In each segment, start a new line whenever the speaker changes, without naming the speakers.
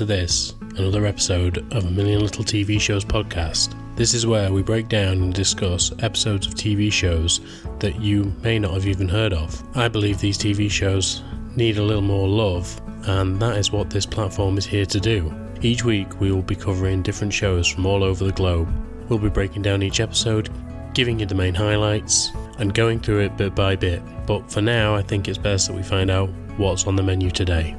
To this, another episode of A Million Little TV Shows podcast. This is where we break down and discuss episodes of TV shows that you may not have even heard of. I believe these TV shows need a little more love, and that is what this platform is here to do. Each week we will be covering different shows from all over the globe. We'll be breaking down each episode, giving you the main highlights, and going through it bit by bit. But for now, I think it's best that we find out what's on the menu today.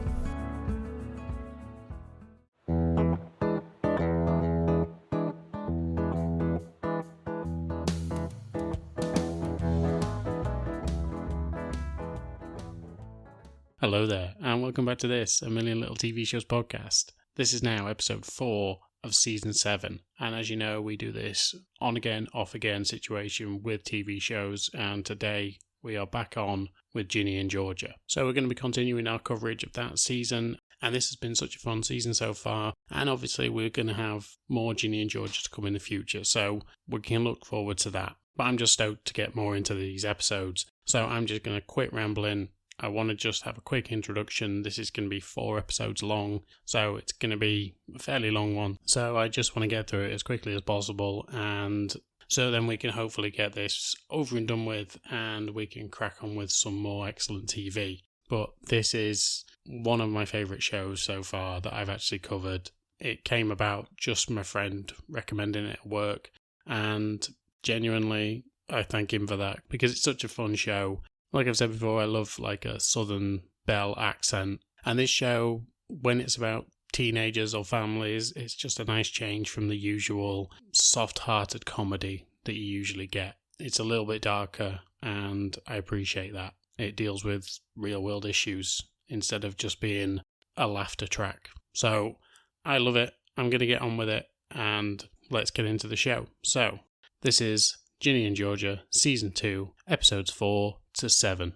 Hello there, and welcome back to this A Million Little TV Shows podcast. This is now episode 4 of season 7, and as you know, we do this on again, off again situation with TV shows, and today we are back on with Ginny and Georgia. So we're going to be continuing our coverage of that season, and this has been such a fun season so far, and obviously we're going to have more Ginny and Georgia to come in the future, so we can look forward to that. But I'm just stoked to get more into these episodes, so I'm just going to quit rambling. I want to just have a quick introduction. This is going to be 4 episodes long, so it's going to be a fairly long one. So I just want to get through it as quickly as possible, and so then we can hopefully get this over and done with, and we can crack on with some more excellent TV. But this is one of my favourite shows so far that I've actually covered. It came about just my friend recommending it at work, and genuinely I thank him for that because it's such a fun show. Like I've said before, I love like a Southern Belle accent. And this show, when it's about teenagers or families, it's just a nice change from the usual soft-hearted comedy that you usually get. It's a little bit darker, and I appreciate that. It deals with real-world issues instead of just being a laughter track. So, I love it. I'm going to get on with it, and let's get into the show. So, this is Ginny and Georgia, Season 2, Episodes 4 to 7.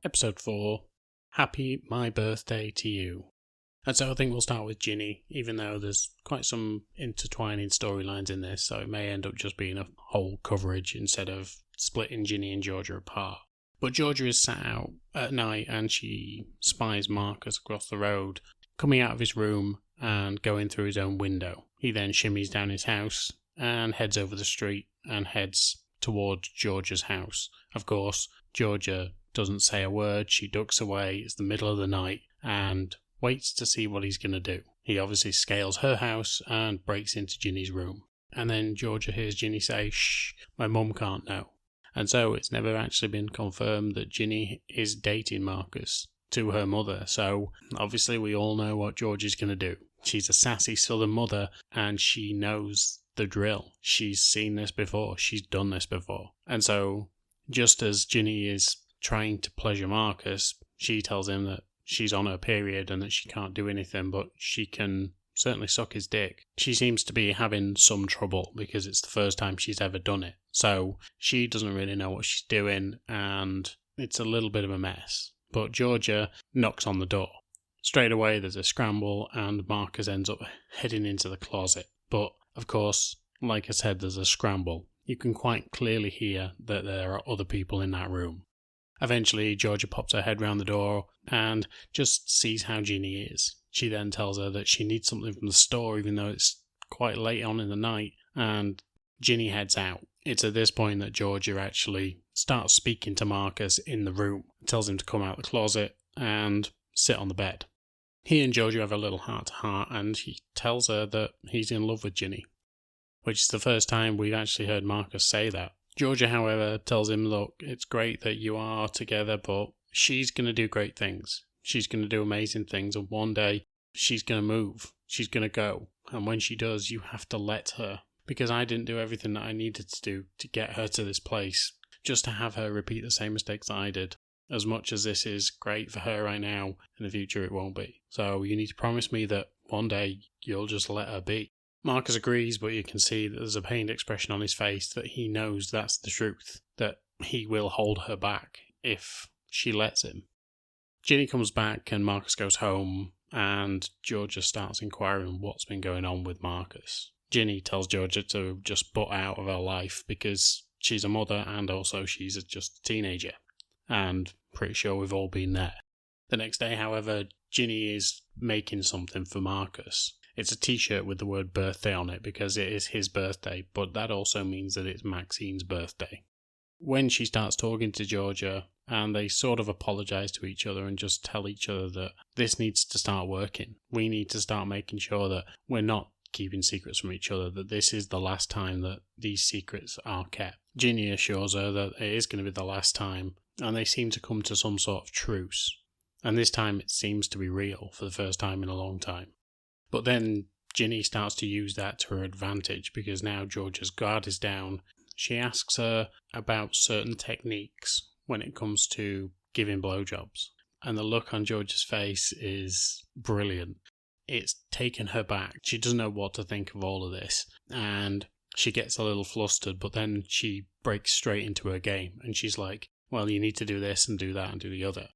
Episode 4, Happy My Birthday to You. And so I think we'll start with Ginny, even though there's quite some intertwining storylines in this, so it may end up just being a whole coverage instead of splitting Ginny and Georgia apart. But Georgia is sat out at night and she spies Marcus across the road, coming out of his room and going through his own window. He then shimmies down his house and heads over the street and heads towards Georgia's house. Of course, Georgia doesn't say a word, she ducks away, it's the middle of the night, and waits to see what he's going to do. He obviously scales her house and breaks into Ginny's room. And then Georgia hears Ginny say, "Shh, my mum can't know." And so it's never actually been confirmed that Ginny is dating Marcus to her mother. So obviously we all know what Georgia's going to do. She's a sassy southern mother and she knows the drill. She's seen this before. She's done this before. And so just as Ginny is trying to pleasure Marcus, she tells him that she's on her period and that she can't do anything, but she can certainly suck his dick. She seems to be having some trouble because it's the first time she's ever done it. So she doesn't really know what she's doing and it's a little bit of a mess. But Georgia knocks on the door. Straight away there's a scramble and Marcus ends up heading into the closet. But of course, like I said, there's a scramble. You can quite clearly hear that there are other people in that room. Eventually, Georgia pops her head round the door and just sees how Ginny is. She then tells her that she needs something from the store, even though it's quite late on in the night, and Ginny heads out. It's at this point that Georgia actually starts speaking to Marcus in the room, tells him to come out the closet and sit on the bed. He and Georgia have a little heart-to-heart, and he tells her that he's in love with Ginny, which is the first time we've actually heard Marcus say that. Georgia, however, tells him, look, it's great that you are together, but she's going to do great things. She's going to do amazing things, and one day she's going to move. She's going to go. And when she does, you have to let her. Because I didn't do everything that I needed to do to get her to this place, just to have her repeat the same mistakes that I did. As much as this is great for her right now, in the future it won't be. So you need to promise me that one day you'll just let her be. Marcus agrees, but you can see that there's a pained expression on his face that he knows that's the truth, that he will hold her back if she lets him. Ginny comes back and Marcus goes home and Georgia starts inquiring what's been going on with Marcus. Ginny tells Georgia to just butt out of her life because she's a mother and also she's just a teenager. And pretty sure we've all been there. The next day, however, Ginny is making something for Marcus. It's a t-shirt with the word birthday on it because it is his birthday, but that also means that it's Maxine's birthday. When she starts talking to Georgia, and they sort of apologise to each other and just tell each other that this needs to start working. We need to start making sure that we're not keeping secrets from each other, that this is the last time that these secrets are kept. Ginny assures her that it is going to be the last time, and they seem to come to some sort of truce. And this time it seems to be real for the first time in a long time. But then Ginny starts to use that to her advantage because now Georgia's guard is down. She asks her about certain techniques when it comes to giving blowjobs. And the look on Georgia's face is brilliant. It's taken her back. She doesn't know what to think of all of this. And she gets a little flustered, but then she breaks straight into her game. And she's like, well, you need to do this and do that and do the other.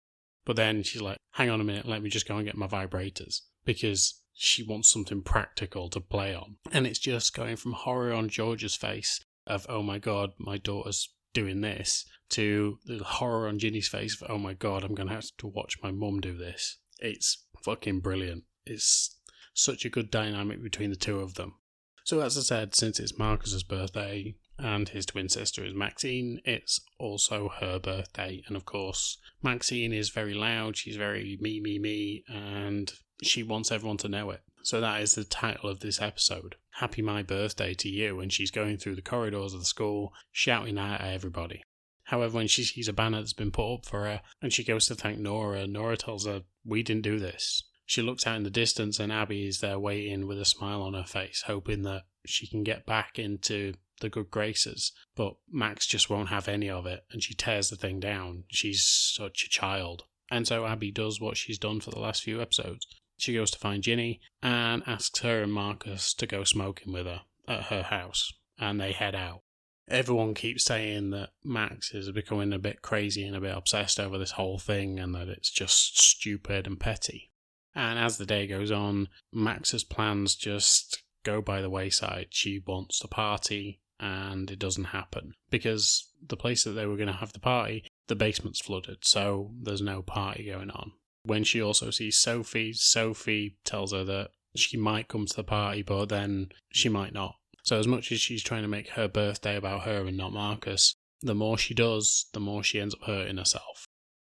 But then she's like, hang on a minute, let me just go and get my vibrators. Because she wants something practical to play on. And it's just going from horror on Georgia's face of, oh my god, my daughter's doing this, to the horror on Ginny's face of, oh my god, I'm going to have to watch my mum do this. It's fucking brilliant. It's such a good dynamic between the two of them. So as I said, since it's Marcus's birthday and his twin sister is Maxine, it's also her birthday. And of course, Maxine is very loud, she's very me, and she wants everyone to know it. So that is the title of this episode, Happy My Birthday to You, and she's going through the corridors of the school, shouting at everybody. However, when she sees a banner that's been put up for her, and she goes to thank Nora, Nora tells her, we didn't do this. She looks out in the distance and Abby is there waiting with a smile on her face, hoping that she can get back into the good graces. But Max just won't have any of it, and she tears the thing down. She's such a child. And so Abby does what she's done for the last few episodes. She goes to find Ginny and asks her and Marcus to go smoking with her at her house, and they head out. Everyone keeps saying that Max is becoming a bit crazy and a bit obsessed over this whole thing and that it's just stupid and petty. And as the day goes on, Max's plans just go by the wayside. She wants to party and it doesn't happen because the place that they were going to have the party, the basement's flooded, so there's no party going on. When she also sees Sophie, Sophie tells her that she might come to the party, but then she might not. So as much as she's trying to make her birthday about her and not Marcus, the more she does, the more she ends up hurting herself.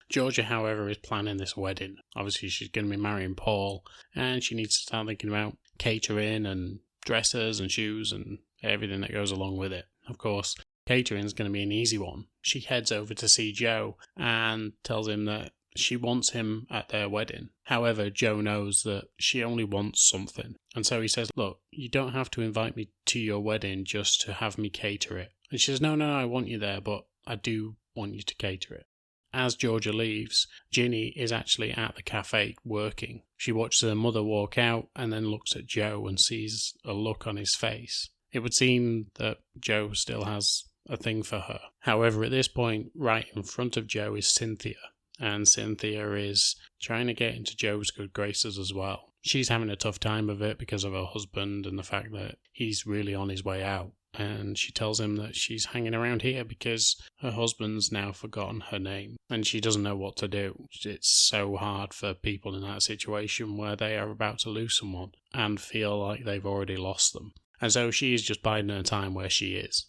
Georgia, however, is planning this wedding. Obviously, she's going to be marrying Paul, and she needs to start thinking about catering and dresses and shoes and everything that goes along with it. Of course, catering is going to be an easy one. She heads over to see Joe and tells him that she wants him at their wedding. However, Joe knows that she only wants something. And so he says, look, you don't have to invite me to your wedding just to have me cater it. And she says, no, I want you there, but I do want you to cater it. As Georgia leaves, Ginny is actually at the cafe working. She watches her mother walk out and then looks at Joe and sees a look on his face. It would seem that Joe still has a thing for her. However, at this point, right in front of Joe is Cynthia. And Cynthia is trying to get into Joe's good graces as well. She's having a tough time of it because of her husband and the fact that he's really on his way out. And she tells him that she's hanging around here because her husband's now forgotten her name and she doesn't know what to do. It's so hard for people in that situation where they are about to lose someone and feel like they've already lost them. And so she is just biding her time where she is.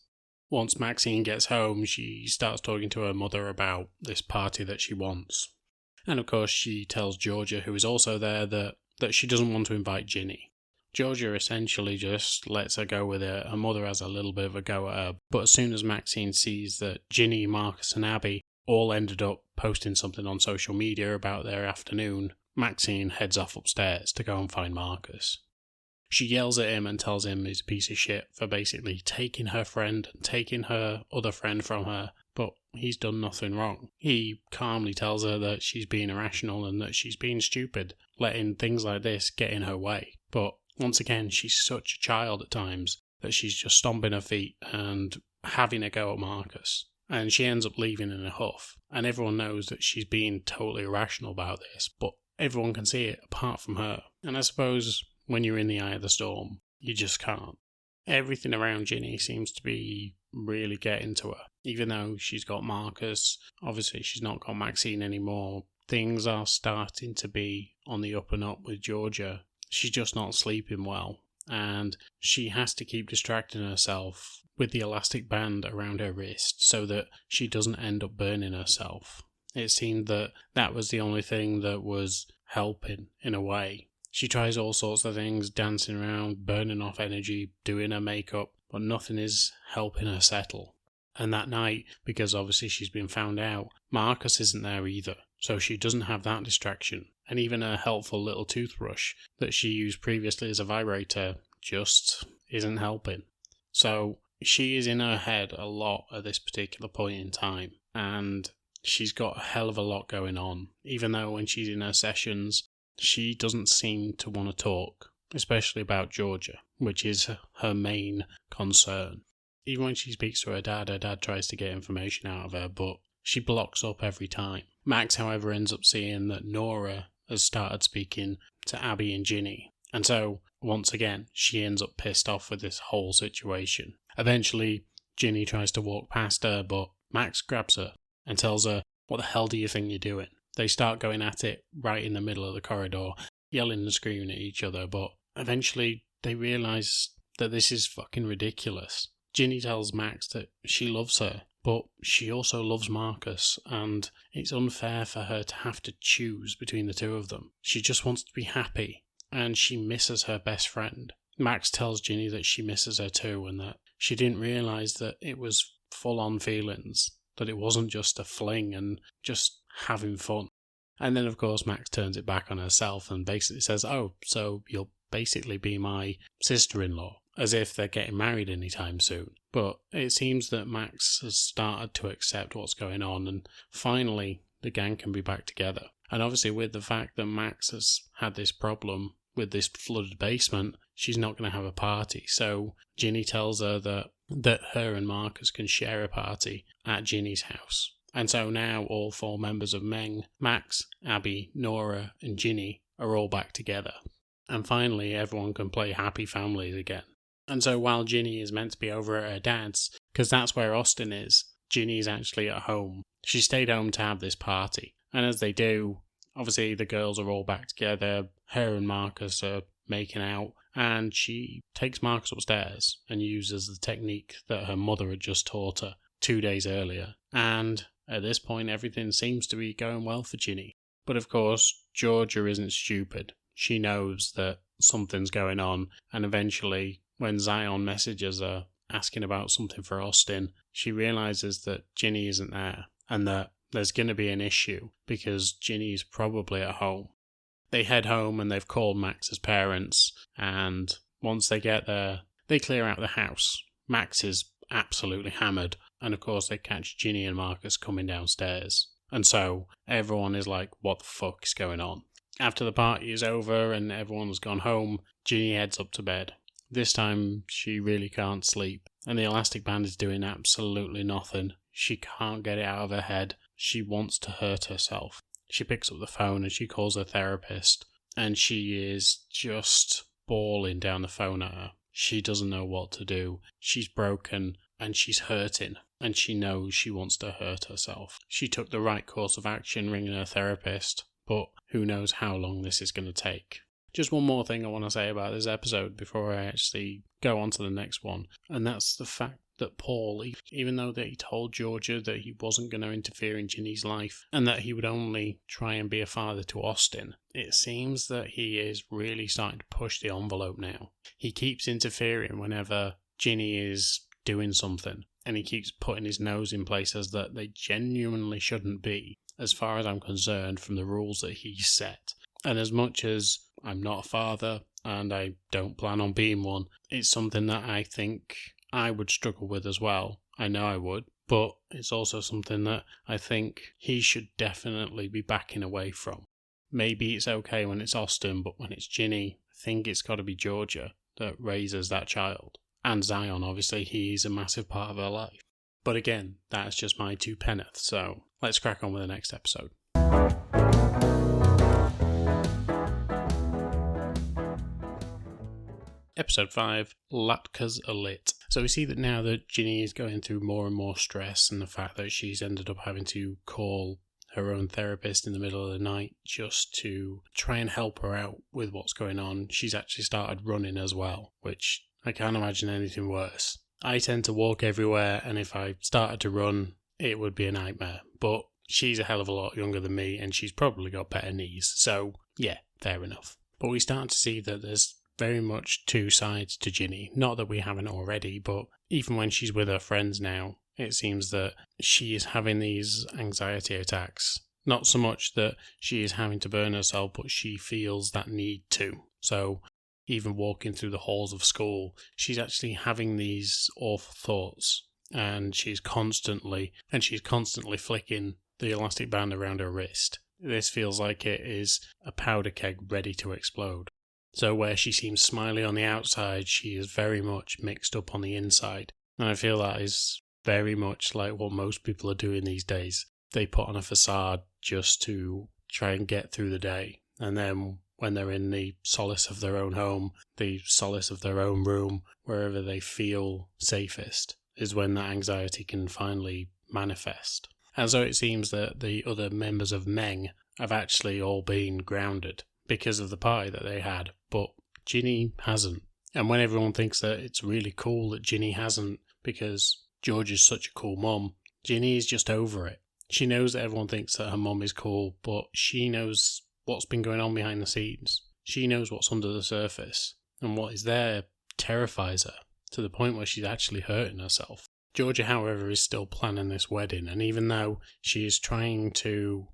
Once Maxine gets home, she starts talking to her mother about this party that she wants. And of course she tells Georgia, who is also there, that she doesn't want to invite Ginny. Georgia essentially just lets her go with it. Her mother has a little bit of a go at her, but as soon as Maxine sees that Ginny, Marcus and Abby all ended up posting something on social media about their afternoon, Maxine heads off upstairs to go and find Marcus. She yells at him and tells him he's a piece of shit for basically taking her friend and taking her other friend from her, but he's done nothing wrong. He calmly tells her that she's being irrational and that she's being stupid, letting things like this get in her way. But once again, she's such a child at times that she's just stomping her feet and having a go at Marcus. And she ends up leaving in a huff. And everyone knows that she's being totally irrational about this, but everyone can see it apart from her. And I suppose when you're in the eye of the storm, you just can't. Everything around Ginny seems to be really getting to her. Even though she's got Marcus, obviously she's not got Maxine anymore. Things are starting to be on the up and up with Georgia. She's just not sleeping well, and she has to keep distracting herself with the elastic band around her wrist so that she doesn't end up burning herself. It seemed that that was the only thing that was helping in a way. She tries all sorts of things, dancing around, burning off energy, doing her makeup, but nothing is helping her settle. And that night, because obviously she's been found out, Marcus isn't there either, so she doesn't have that distraction. And even her helpful little toothbrush that she used previously as a vibrator just isn't helping. So she is in her head a lot at this particular point in time, and she's got a hell of a lot going on, even though when she's in her sessions, she doesn't seem to want to talk, especially about Georgia, which is her main concern. Even when she speaks to her dad tries to get information out of her, but she blocks up every time. Max, however, ends up seeing that Nora has started speaking to Abby and Ginny, and so, once again, she ends up pissed off with this whole situation. Eventually, Ginny tries to walk past her, but Max grabs her and tells her, "What the hell do you think you're doing?" They start going at it right in the middle of the corridor, yelling and screaming at each other, but eventually they realise that this is fucking ridiculous. Ginny tells Max that she loves her, but she also loves Marcus, and it's unfair for her to have to choose between the two of them. She just wants to be happy, and she misses her best friend. Max tells Ginny that she misses her too, and that she didn't realise that it was full-on feelings, that it wasn't just a fling and just having fun. And then, of course, Max turns it back on herself and basically says, "Oh, so you'll basically be my sister-in-law," as if they're getting married anytime soon. But it seems that Max has started to accept what's going on, and finally the gang can be back together. And obviously with the fact that Max has had this problem with this flooded basement, she's not going to have a party. So Ginny tells her that her and Marcus can share a party at Ginny's house. And so now all 4 members of Meng, Max, Abby, Nora and Ginny are all back together. And finally everyone can play happy families again. And so while Ginny is meant to be over at her dad's, because that's where Austin is, Ginny's actually at home. She stayed home to have this party. And as they do, obviously the girls are all back together, her and Marcus are making out, and she takes Marcus upstairs and uses the technique that her mother had just taught her 2 days earlier. And at this point everything seems to be going well for Ginny. But of course, Georgia isn't stupid. She knows that something's going on, and eventually, when Zion messages her asking about something for Austin, she realises that Ginny isn't there, and that there's going to be an issue because Ginny's probably at home. They head home and they've called Max's parents, and once they get there, they clear out the house. Max is absolutely hammered, and of course they catch Ginny and Marcus coming downstairs. And so everyone is like, what the fuck is going on? After the party is over and everyone's gone home, Ginny heads up to bed. This time she really can't sleep, and the elastic band is doing absolutely nothing. She can't get it out of her head. She wants to hurt herself. She picks up the phone and she calls her therapist, and she is just bawling down the phone at her. She doesn't know what to do. She's broken and she's hurting, and she knows she wants to hurt herself. She took the right course of action ringing her therapist, but who knows how long this is going to take. Just one more thing I want to say about this episode before I actually go on to the next one, and that's the fact that Paul, even though that he told Georgia that he wasn't going to interfere in Ginny's life and that he would only try and be a father to Austin, it seems that he is really starting to push the envelope now. He keeps interfering whenever Ginny is doing something, and he keeps putting his nose in places that they genuinely shouldn't be, as far as I'm concerned, from the rules that he's set. And as much as I'm not a father and I don't plan on being one, it's something that I think I would struggle with as well. I know I would, but it's also something that I think he should definitely be backing away from. Maybe it's okay when it's Austin, but when it's Ginny, I think it's got to be Georgia that raises that child. And Zion, obviously, he's a massive part of her life. But again, that's just my 2 penneth, so let's crack on with the next episode. Episode 5, Latkes are Lit. So we see that now that Ginny is going through more and more stress, and the fact that she's ended up having to call her own therapist in the middle of the night just to try and help her out with what's going on. She's actually started running as well, which I can't imagine anything worse. I tend to walk everywhere, and if I started to run, it would be a nightmare. But she's a hell of a lot younger than me, and she's probably got better knees. So, yeah, fair enough. But we start to see that there's very much two sides to Ginny. Not that we haven't already, but even when she's with her friends now, it seems that she is having these anxiety attacks. Not so much that she is having to burn herself, but she feels that need to. So even walking through the halls of school, she's actually having these awful thoughts, and she's constantly flicking the elastic band around her wrist. This feels like it is a powder keg ready to explode. So where she seems smiley on the outside, she is very much mixed up on the inside. And I feel that is very much like what most people are doing these days. They put on a facade just to try and get through the day. And then when they're in the solace of their own home, the solace of their own room, wherever they feel safest, is when that anxiety can finally manifest. And so it seems that the other members of Meng have actually all been grounded because of the party that they had, but Ginny hasn't. And when everyone thinks that it's really cool that Ginny hasn't because George is such a cool mum, Ginny is just over it. She knows that everyone thinks that her mum is cool, but she knows what's been going on behind the scenes. She knows what's under the surface, and what is there terrifies her, to the point where she's actually hurting herself. Georgia, however, is still planning this wedding, and even though she's trying to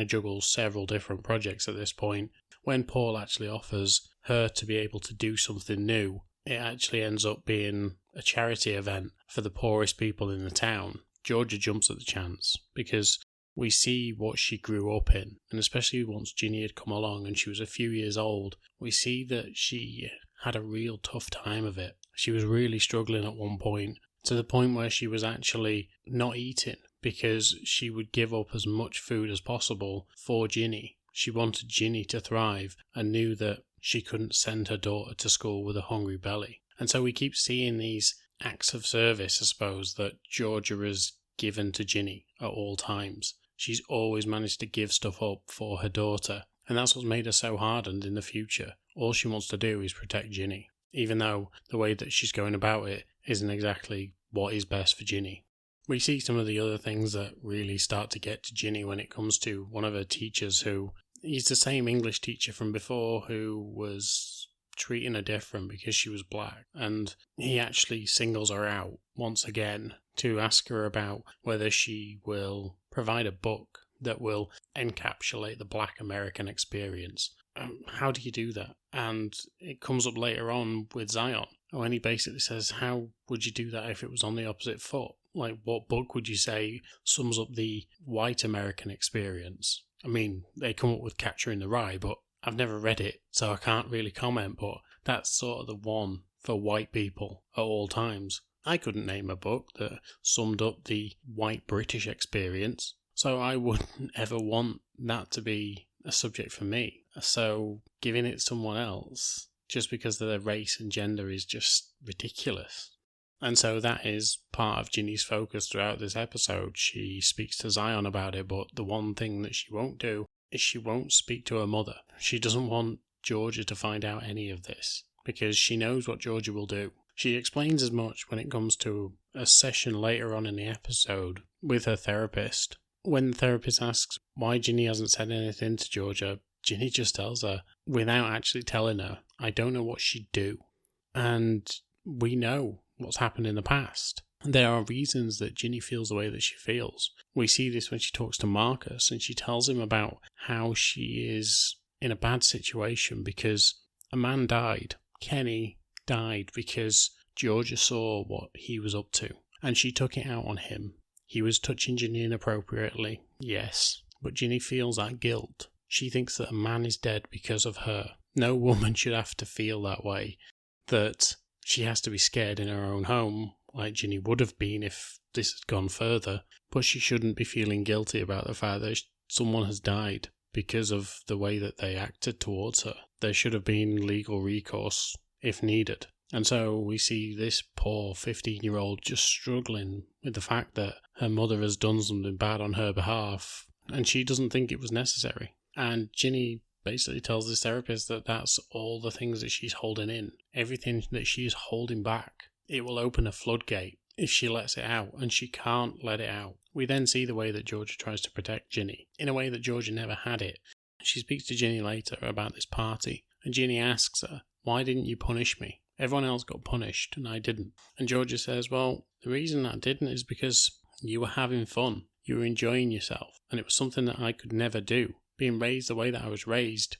juggle several different projects at this point, when Paul actually offers her to be able to do something new, it actually ends up being a charity event for the poorest people in the town. Georgia jumps at the chance because we see what she grew up in, and especially once Ginny had come along and she was a few years old, we see that she had a real tough time of it. She was really struggling at one point, to the point where she was actually not eating because she would give up as much food as possible for Ginny. She wanted Ginny to thrive and knew that she couldn't send her daughter to school with a hungry belly. And so we keep seeing these acts of service, I suppose, that Georgia has given to Ginny at all times. She's always managed to give stuff up for her daughter, and that's what's made her so hardened in the future. All she wants to do is protect Ginny, even though the way that she's going about it isn't exactly what is best for Ginny. We see some of the other things that really start to get to Ginny when it comes to one of her teachers who is the same English teacher from before who was treating her different because she was black, and he actually singles her out once again to ask her about whether she will provide a book that will encapsulate the black American experience. How do you do that? And it comes up later on with Zion, when he basically says, how would you do that if it was on the opposite foot? Like, what book would you say sums up the white American experience? I mean, they come up with Catcher in the Rye, but I've never read it, so I can't really comment, but that's sort of the one for white people at all times. I couldn't name a book that summed up the white British experience, so I wouldn't ever want that to be a subject for me. So giving it to someone else just because of their race and gender is just ridiculous. And so that is part of Ginny's focus throughout this episode. She speaks to Zion about it, but the one thing that she won't do is she won't speak to her mother. She doesn't want Georgia to find out any of this because she knows what Georgia will do. She explains as much when it comes to a session later on in the episode with her therapist. When the therapist asks why Ginny hasn't said anything to Georgia, Ginny just tells her, without actually telling her, I don't know what she'd do. And we know what's happened in the past. There are reasons that Ginny feels the way that she feels. We see this when she talks to Marcus and she tells him about how she is in a bad situation because a man died. Kenny died because Georgia saw what he was up to and she took it out on him. He was touching Ginny inappropriately, yes, but Ginny feels that guilt. She thinks that a man is dead because of her. No woman should have to feel that way, that she has to be scared in her own home, like Ginny would have been if this had gone further, but she shouldn't be feeling guilty about the fact that someone has died because of the way that they acted towards her. There should have been legal recourse if needed. And so we see this poor 15-year-old just struggling with the fact that her mother has done something bad on her behalf, and she doesn't think it was necessary. And Ginny basically tells this therapist that that's all the things that she's holding in, everything that she's holding back. It will open a floodgate if she lets it out, and she can't let it out. We then see the way that Georgia tries to protect Ginny, in a way that Georgia never had it. She speaks to Ginny later about this party, and Ginny asks her, "Why didn't you punish me? Everyone else got punished, and I didn't." And Georgia says, "Well, the reason I didn't is because you were having fun. You were enjoying yourself, and it was something that I could never do. Being raised the way that I was raised,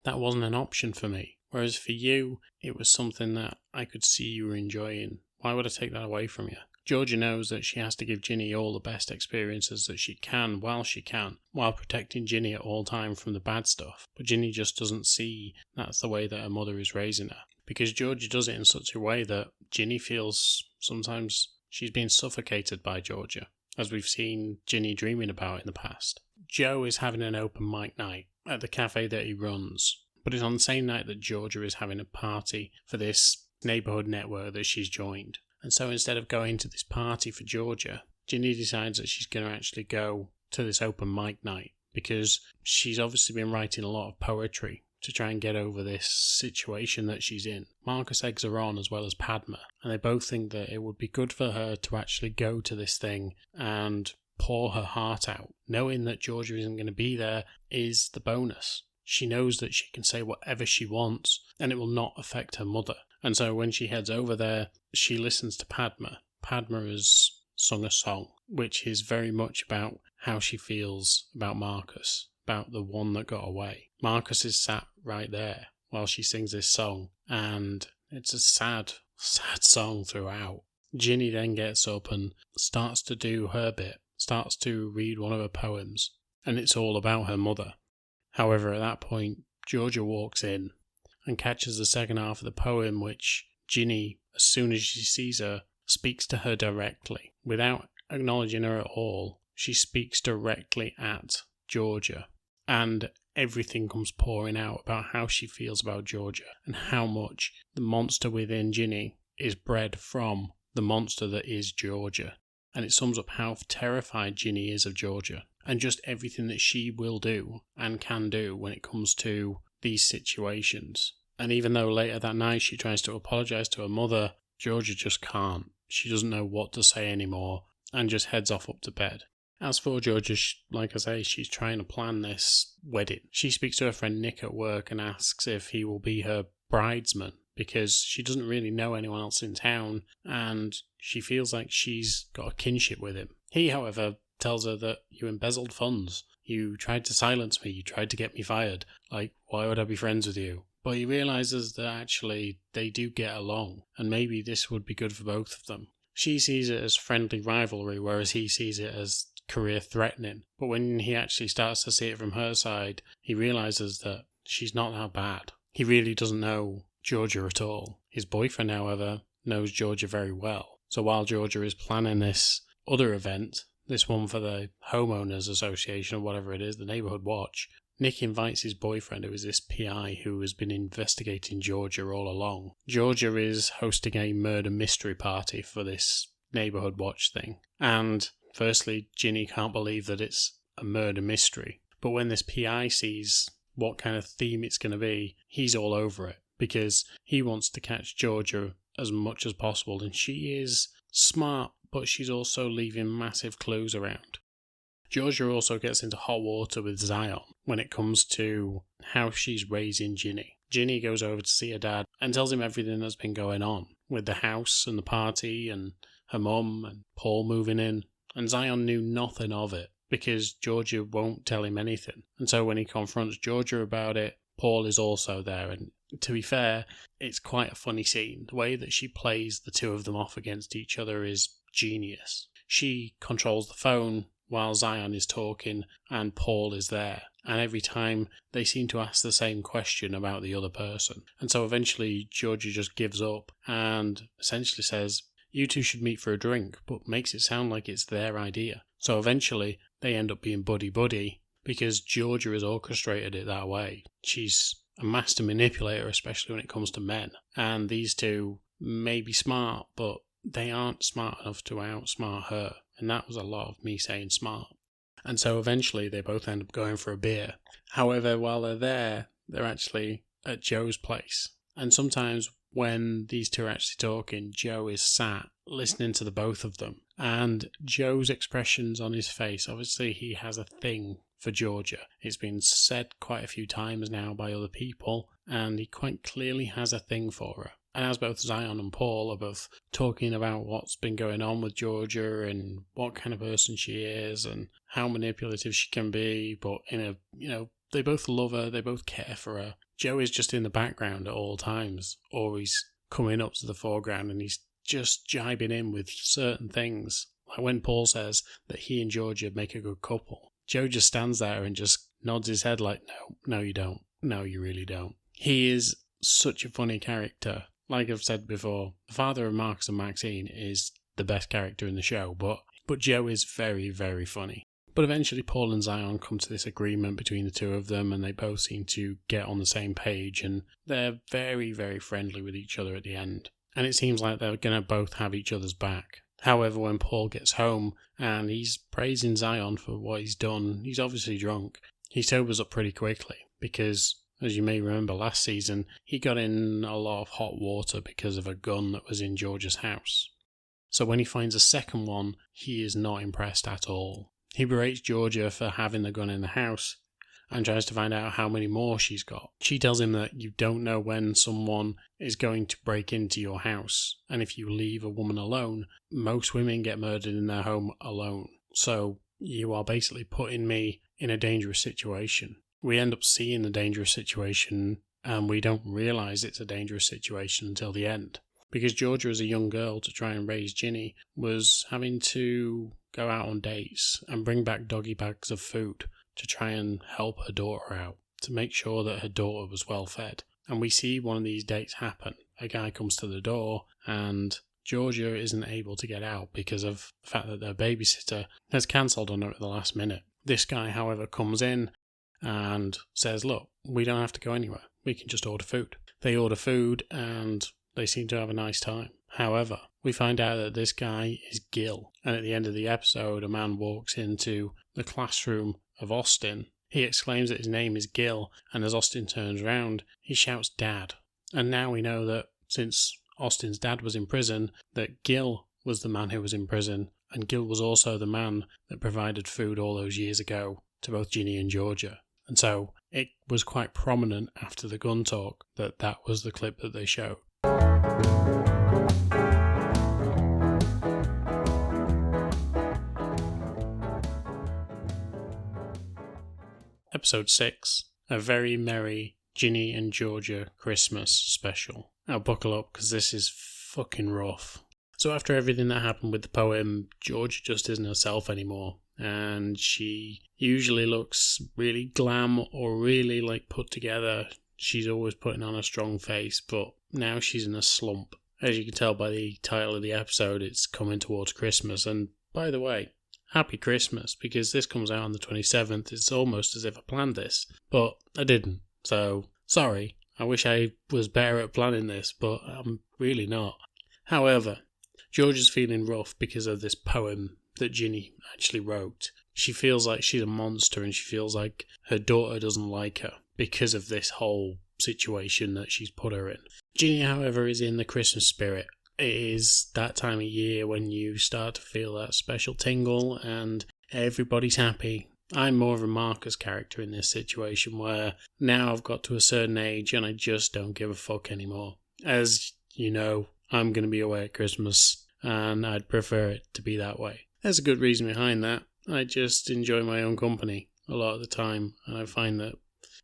that wasn't an option for me. Whereas for you, it was something that I could see you were enjoying. Why would I take that away from you?" Georgia knows that she has to give Ginny all the best experiences that she can, while protecting Ginny at all time from the bad stuff. But Ginny just doesn't see that's the way that her mother is raising her. Because Georgia does it in such a way that Ginny feels sometimes she's being suffocated by Georgia, as we've seen Ginny dreaming about in the past. Joe is having an open mic night at the cafe that he runs, but it's on the same night that Georgia is having a party for this neighbourhood network that she's joined. And so instead of going to this party for Georgia, Ginny decides that she's going to actually go to this open mic night, because she's obviously been writing a lot of poetry to try and get over this situation that she's in. Marcus eggs her on, as well as Padma, and they both think that it would be good for her to actually go to this thing and pour her heart out. Knowing that Georgia isn't going to be there is the bonus. She knows that she can say whatever she wants and it will not affect her mother. And so when she heads over there, she listens to Padma. Padma has sung a song, which is very much about how she feels about Marcus, about the one that got away. Marcus is sat right there while she sings this song, and it's a sad song throughout. Ginny then gets up and starts to do her bit, starts to read one of her poems, and it's all about her mother. However, at that point, Georgia walks in and catches the second half of the poem, which Ginny, as soon as she sees her, speaks to her directly. Without acknowledging her at all, she speaks directly at Georgia, and everything comes pouring out about how she feels about Georgia and how much the monster within Ginny is bred from the monster that is Georgia. And it sums up how terrified Ginny is of Georgia and just everything that she will do and can do when it comes to these situations. And even though later that night she tries to apologise to her mother, Georgia just can't. She doesn't know what to say anymore and just heads off up to bed. As for Georgia, like I say, she's trying to plan this wedding. She speaks to her friend Nick at work and asks if he will be her bridesman, because she doesn't really know anyone else in town and she feels like she's got a kinship with him. He, however, tells her that you embezzled funds. You tried to silence me. You tried to get me fired. Like, why would I be friends with you? But he realises that actually they do get along and maybe this would be good for both of them. She sees it as friendly rivalry, whereas he sees it as career threatening. But when he actually starts to see it from her side, he realises that she's not that bad. He really doesn't know Georgia at all. His boyfriend, however, knows Georgia very well. So while Georgia is planning this other event, this one for the homeowners association or whatever it is, the neighbourhood watch, Nick invites his boyfriend, who is this PI who has been investigating Georgia all along. Georgia is hosting a murder mystery party for this neighbourhood watch thing. And firstly, Ginny can't believe that it's a murder mystery. But when this PI sees what kind of theme it's going to be, he's all over it, because he wants to catch Georgia as much as possible. And she is smart, but she's also leaving massive clues around. Georgia also gets into hot water with Zion when it comes to how she's raising Ginny. Ginny goes over to see her dad and tells him everything that's been going on with the house and the party and her mum and Paul moving in. And Zion knew nothing of it because Georgia won't tell him anything. And so when he confronts Georgia about it, Paul is also there. And to be fair, it's quite a funny scene. The way that she plays the two of them off against each other is genius. She controls the phone while Zion is talking and Paul is there. And every time they seem to ask the same question about the other person. And so eventually Georgia just gives up and essentially says, you two should meet for a drink, but makes it sound like it's their idea. So eventually they end up being buddy-buddy because Georgia has orchestrated it that way. She's a master manipulator, especially when it comes to men. And these two may be smart, but they aren't smart enough to outsmart her. And that was a lot of me saying smart. And so eventually they both end up going for a beer. However, while they're there, they're actually at Joe's place. And sometimes when these two are actually talking, Joe is sat listening to the both of them. And Joe's expressions on his face, obviously he has a thing for Georgia. It's been said quite a few times now by other people, and he quite clearly has a thing for her. And as both Zion and Paul are both talking about what's been going on with Georgia and what kind of person she is and how manipulative she can be, but in a, they both love her, they both care for her. Joe is just in the background at all times, or he's coming up to the foreground and he's just jibing in with certain things. Like when Paul says that he and Georgia make a good couple, Joe just stands there and just nods his head like, no, you don't. No, you really don't. He is such a funny character. Like I've said before, the father of Marcus and Maxine is the best character in the show, but Joe is very, very funny. But eventually Paul and Zion come to this agreement between the two of them, and they both seem to get on the same page, and they're very, very friendly with each other at the end. And it seems like they're going to both have each other's back. However, when Paul gets home and he's praising Zion for what he's done, he's obviously drunk. He sobers up pretty quickly because, as you may remember last season, he got in a lot of hot water because of a gun that was in George's house. So when he finds a second one, he is not impressed at all. He berates Georgia for having the gun in the house and tries to find out how many more she's got. She tells him that you don't know when someone is going to break into your house, and if you leave a woman alone, most women get murdered in their home alone. So you are basically putting me in a dangerous situation. We end up seeing the dangerous situation, and we don't realise it's a dangerous situation until the end. Because Georgia, as a young girl, to try and raise Ginny, was having to go out on dates and bring back doggy bags of food to try and help her daughter out, to make sure that her daughter was well fed. And we see one of these dates happen. A guy comes to the door and Georgia isn't able to get out because of the fact that their babysitter has cancelled on her at the last minute. This guy, however, comes in and says, look, we don't have to go anywhere. We can just order food. They order food and they seem to have a nice time. However, we find out that this guy is Gil. And at the end of the episode, a man walks into the classroom of Austin. He exclaims that his name is Gil, and as Austin turns around, he shouts Dad. And now we know that since Austin's dad was in prison, that Gil was the man who was in prison, and Gil was also the man that provided food all those years ago to both Ginny and Georgia. And so it was quite prominent after the gun talk that that was the clip that they showed. Episode 6, a very merry Ginny and Georgia Christmas special. Now buckle up because this is fucking rough. So after everything that happened with the poem, Georgia just isn't herself anymore. And she usually looks really glam or really put together. She's always putting on a strong face, but now she's in a slump. As you can tell by the title of the episode, it's coming towards Christmas. And by the way, Happy Christmas, because this comes out on the 27th. It's almost as if I planned this, but I didn't. So, sorry. I wish I was better at planning this, but I'm really not. However, George is feeling rough because of this poem that Ginny actually wrote. She feels like she's a monster and she feels like her daughter doesn't like her because of this whole situation that she's put her in. Ginny, however, is in the Christmas spirit. It is that time of year when you start to feel that special tingle and everybody's happy. I'm more of a Marcus character in this situation where now I've got to a certain age and I just don't give a fuck anymore. As you know, I'm going to be away at Christmas and I'd prefer it to be that way. There's a good reason behind that. I just enjoy my own company a lot of the time, and I find that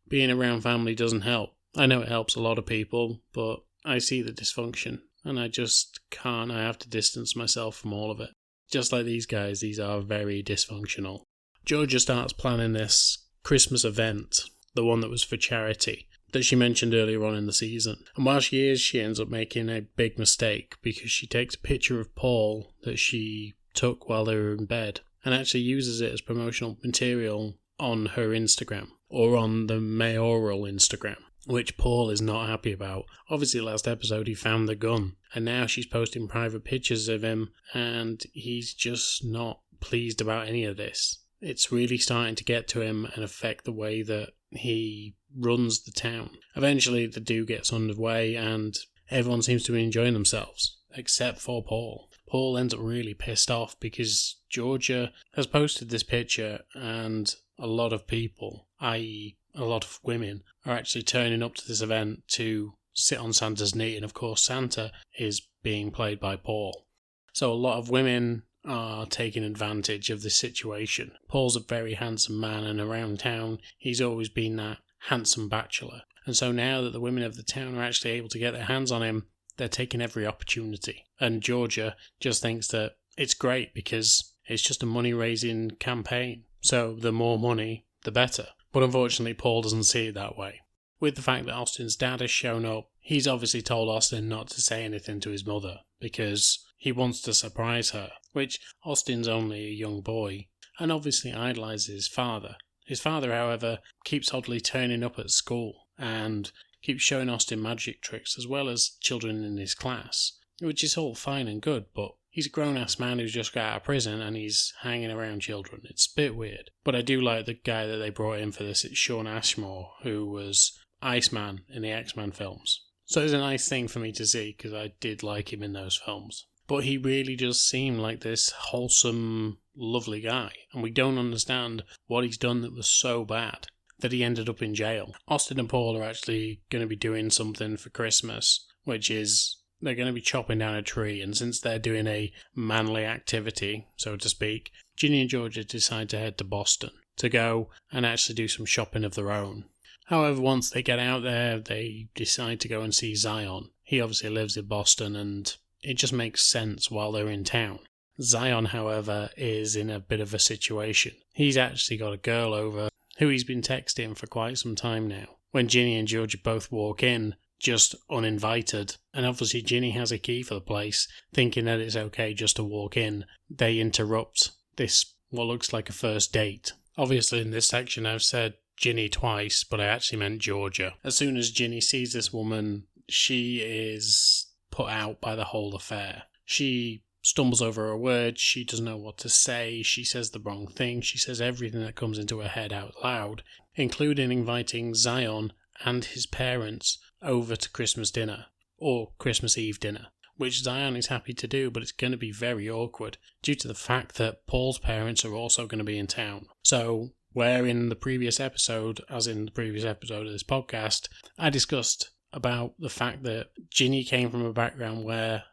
being around family doesn't help. I know it helps a lot of people, but I see the dysfunction. And I just can't. I have to distance myself from all of it. Just like these guys, these are very dysfunctional. Georgia starts planning this Christmas event, the one that was for charity, that she mentioned earlier on in the season. And while she ends up making a big mistake because she takes a picture of Paul that she took while they were in bed and actually uses it as promotional material on her Instagram or on the mayoral Instagram. which Paul is not happy about. Obviously, last episode he found the gun, and now she's posting private pictures of him, and he's just not pleased about any of this. It's really starting to get to him and affect the way that he runs the town. Eventually, the do gets underway, and everyone seems to be enjoying themselves, except for Paul. Paul ends up really pissed off because Georgia has posted this picture, and a lot of people, i.e. a lot of women, are actually turning up to this event to sit on Santa's knee, and of course Santa is being played by Paul. So a lot of women are taking advantage of this situation. Paul's a very handsome man, and around town he's always been that handsome bachelor. And so now that the women of the town are actually able to get their hands on him, they're taking every opportunity. And Georgia just thinks that it's great because it's just a money-raising campaign. So the more money, the better. But unfortunately, Paul doesn't see it that way. With the fact that Austin's dad has shown up, he's obviously told Austin not to say anything to his mother because he wants to surprise her, which Austin's only a young boy and obviously idolises his father. His father, however, keeps oddly turning up at school and keeps showing Austin magic tricks as well as children in his class, which is all fine and good, but he's a grown-ass man who's just got out of prison and he's hanging around children. It's a bit weird. But I do like the guy that they brought in for this. It's Shawn Ashmore, who was Iceman in the X-Men films. So it's a nice thing for me to see because I did like him in those films. But he really just seemed like this wholesome, lovely guy. And we don't understand what he's done that was so bad that he ended up in jail. Austin and Paul are actually going to be doing something for Christmas, which is they're going to be chopping down a tree. And since they're doing a manly activity, so to speak, Ginny and Georgia decide to head to Boston to go and actually do some shopping of their own. However, once they get out there, they decide to go and see Zion. He obviously lives in Boston, and it just makes sense while they're in town. Zion, however, is in a bit of a situation. He's actually got a girl over who he's been texting for quite some time now. When Ginny and Georgia both walk in, just uninvited, and obviously Ginny has a key for the place, thinking that it's okay just to walk in, they interrupt this, what looks like a first date. Obviously in this section I've said Ginny twice, but I actually meant Georgia. As soon as Ginny sees this woman, she is put out by the whole affair. She stumbles over her words, she doesn't know what to say, she says the wrong thing, she says everything that comes into her head out loud, including inviting Zion and his parents over to Christmas dinner, or Christmas Eve dinner, which Zion is happy to do, but it's going to be very awkward due to the fact that Paul's parents are also going to be in town. So, where in the previous episode, as in the previous episode of this podcast, I discussed about the fact that Ginny came from a background where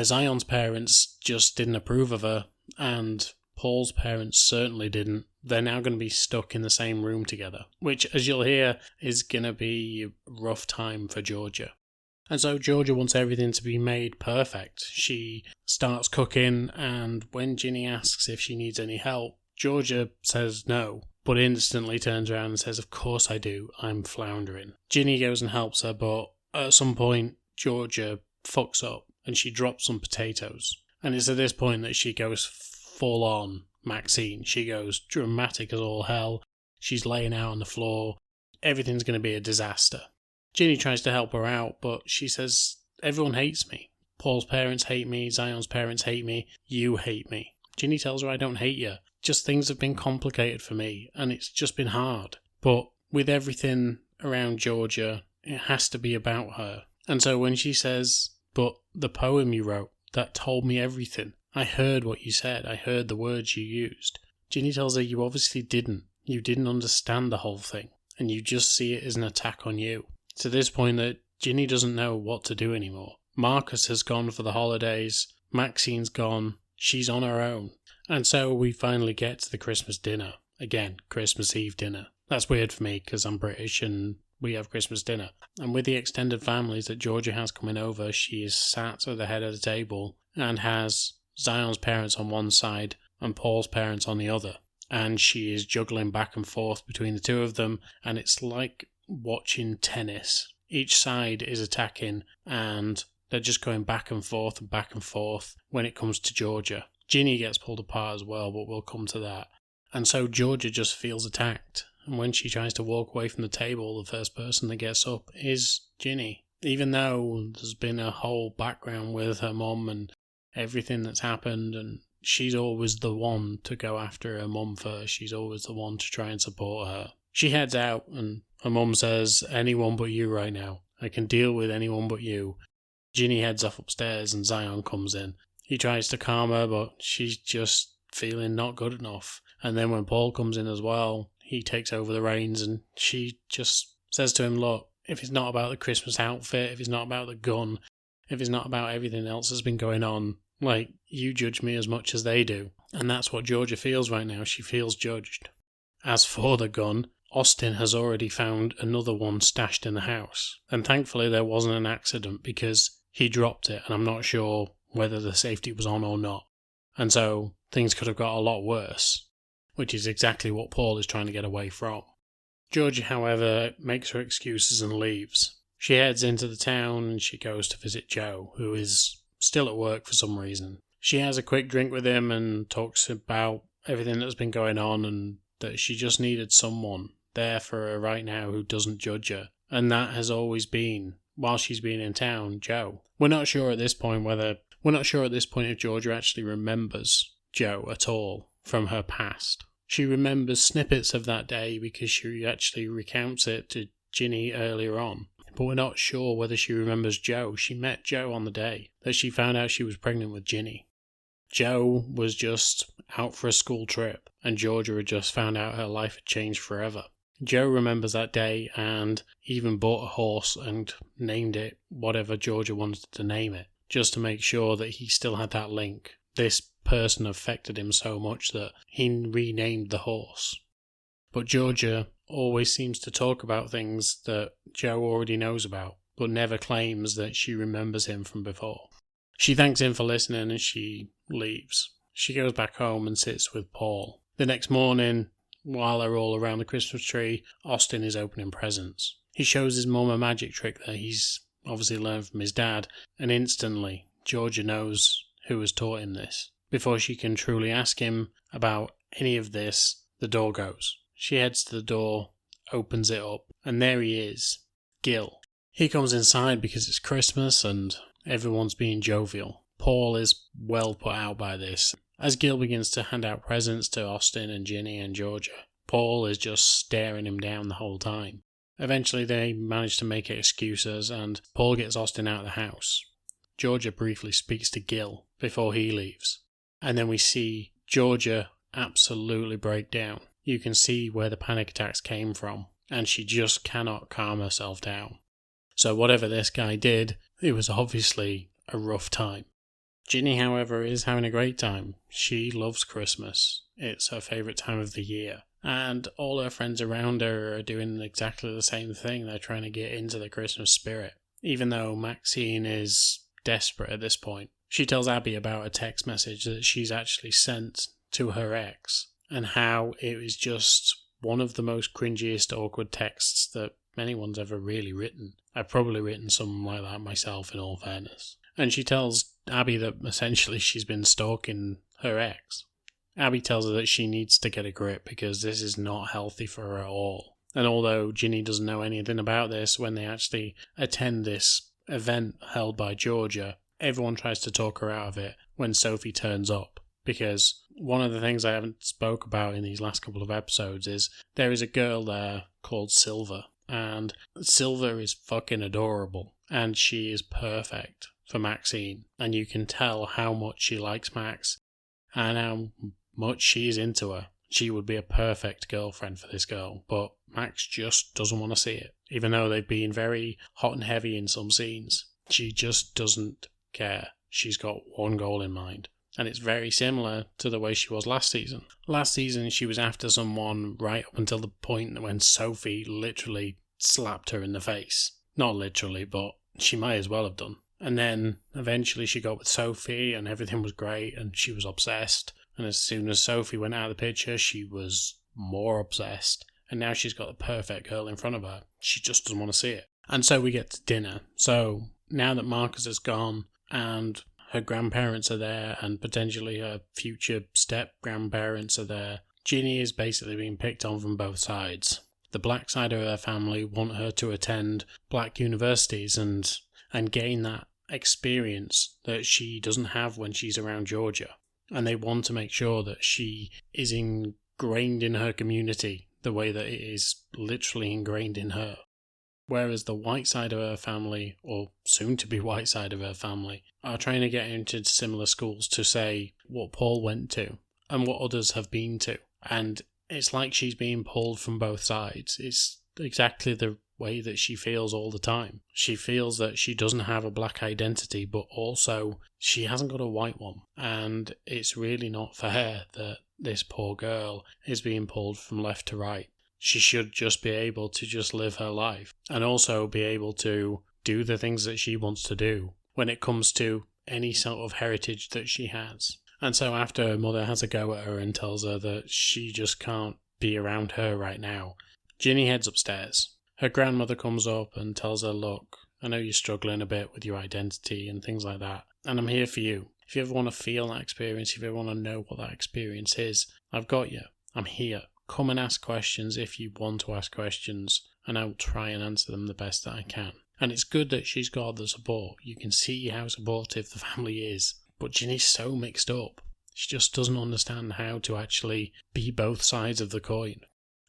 Zion's parents just didn't approve of her, and Paul's parents certainly didn't. They're now going to be stuck in the same room together, which, as you'll hear, is going to be a rough time for Georgia. And so Georgia wants everything to be made perfect. She starts cooking, and when Ginny asks if she needs any help, Georgia says no, but instantly turns around and says, "Of course I do, I'm floundering." Ginny goes and helps her, but at some point, Georgia fucks up, and she drops some potatoes. And it's at this point that she goes full on Maxine. She goes dramatic as all hell. She's laying out on the floor. Everything's going to be a disaster. Ginny tries to help her out, but she says, "Everyone hates me. Paul's parents hate me, Zion's parents hate me, you hate me." Ginny tells her, "I don't hate you. Just things have been complicated for me, and it's just been hard." But with everything around Georgia, it has to be about her. And so when she says, "But the poem you wrote, that told me everything. I heard what you said. I heard the words you used." Ginny tells her, "You obviously didn't. You didn't understand the whole thing, and you just see it as an attack on you." To this point that Ginny doesn't know what to do anymore. Marcus has gone for the holidays. Maxine's gone. She's on her own. And so we finally get to the Christmas dinner. Again, Christmas Eve dinner. That's weird for me because I'm British and we have Christmas dinner. And with the extended families that Georgia has coming over, she is sat at the head of the table and has Zion's parents on one side and Paul's parents on the other. And she is juggling back and forth between the two of them, and it's like watching tennis. Each side is attacking and they're just going back and forth when it comes to Georgia. Ginny gets pulled apart as well, but we'll come to that. And so Georgia just feels attacked. And when she tries to walk away from the table, the first person that gets up is Ginny. Even though there's been a whole background with her mum and everything that's happened, and she's always the one to go after her mum first. She's always the one to try and support her. She heads out and her mum says, anyone but you right now. I can deal with anyone but you. Ginny heads off upstairs and Zion comes in. He tries to calm her, but she's just feeling not good enough. And then when Paul comes in as well, he takes over the reins and she just says to him, look, if it's not about the Christmas outfit, if it's not about the gun, if it's not about everything else that's been going on, like, you judge me as much as they do. And that's what Georgia feels right now. She feels judged. As for the gun, Austin has already found another one stashed in the house. And thankfully there wasn't an accident because he dropped it and I'm not sure whether the safety was on or not. And so things could have got a lot worse, which is exactly what Paul is trying to get away from. Georgia, however, makes her excuses and leaves. She heads into the town and she goes to visit Joe, who is still at work for some reason. She has a quick drink with him and talks about everything that's been going on and that she just needed someone there for her right now who doesn't judge her. And that has always been, while she's been in town, Joe. We're not sure at this point if Georgia actually remembers Joe at all from her past. She remembers snippets of that day because she actually recounts it to Ginny earlier on. But we're not sure whether she remembers Joe. She met Joe on the day that she found out she was pregnant with Ginny. Joe was just out for a school trip, and Georgia had just found out her life had changed forever. Joe remembers that day and even bought a horse and named it whatever Georgia wanted to name it, just to make sure that he still had that link. This person affected him so much that he renamed the horse. But Georgia always seems to talk about things that Joe already knows about, but never claims that she remembers him from before. She thanks him for listening and she leaves. She goes back home and sits with Paul. The next morning, while they're all around the Christmas tree, Austin is opening presents. He shows his mum a magic trick that he's obviously learned from his dad, and instantly Georgia knows who has taught him this. Before she can truly ask him about any of this, the door goes. She heads to the door, opens it up, and there he is, Gil. He comes inside because it's Christmas and everyone's being jovial. Paul is well put out by this. As Gil begins to hand out presents to Austin and Ginny and Georgia, Paul is just staring him down the whole time. Eventually they manage to make excuses and Paul gets Austin out of the house. Georgia briefly speaks to Gil before he leaves. And then we see Georgia absolutely break down. You can see where the panic attacks came from, and she just cannot calm herself down. So whatever this guy did, it was obviously a rough time. Ginny, however, is having a great time. She loves Christmas. It's her favourite time of the year. And all her friends around her are doing exactly the same thing. They're trying to get into the Christmas spirit. Even though Maxine is desperate at this point. She tells Abby about a text message that she's actually sent to her ex, and how it was just one of the most cringiest, awkward texts that anyone's ever really written. I've probably written something like that myself, in all fairness. And she tells Abby that essentially she's been stalking her ex. Abby tells her that she needs to get a grip because this is not healthy for her at all. And although Ginny doesn't know anything about this, when they actually attend this event held by Georgia, everyone tries to talk her out of it when Sophie turns up. Because one of the things I haven't spoke about in these last couple of episodes is there is a girl there called Silver. And Silver is fucking adorable. And she is perfect for Maxine. And you can tell how much she likes Max and how much she's into her. She would be a perfect girlfriend for this girl. But Max just doesn't want to see it. Even though they've been very hot and heavy in some scenes. She just doesn't care. She's got one goal in mind. And it's very similar to the way she was last season. Last season, she was after someone right up until the point when Sophie literally slapped her in the face. Not literally, but she might as well have done. And then eventually she got with Sophie and everything was great and she was obsessed. And as soon as Sophie went out of the picture, she was more obsessed. And now she's got the perfect girl in front of her. She just doesn't want to see it. And so we get to dinner. So now that Marcus is gone and her grandparents are there and potentially her future step-grandparents are there, Ginny is basically being picked on from both sides. The black side of her family want her to attend black universities and gain that experience that she doesn't have when she's around Georgia. And they want to make sure that she is ingrained in her community the way that it is literally ingrained in her. Whereas the white side of her family, or soon to be white side of her family, are trying to get her into similar schools to say what Paul went to and what others have been to. And it's like she's being pulled from both sides. It's exactly the way that she feels all the time. She feels that she doesn't have a black identity, but also she hasn't got a white one. And it's really not fair that this poor girl is being pulled from left to right. She should just be able to just live her life and also be able to do the things that she wants to do when it comes to any sort of heritage that she has. And so after her mother has a go at her and tells her that she just can't be around her right now, Ginny heads upstairs. Her grandmother comes up and tells her, look, I know you're struggling a bit with your identity and things like that, and I'm here for you. If you ever want to feel that experience, if you ever want to know what that experience is, I've got you. I'm here. Come and ask questions if you want to ask questions, and I'll try and answer them the best that I can. And it's good that she's got the support. You can see how supportive the family is. But Ginny's so mixed up. She just doesn't understand how to actually be both sides of the coin.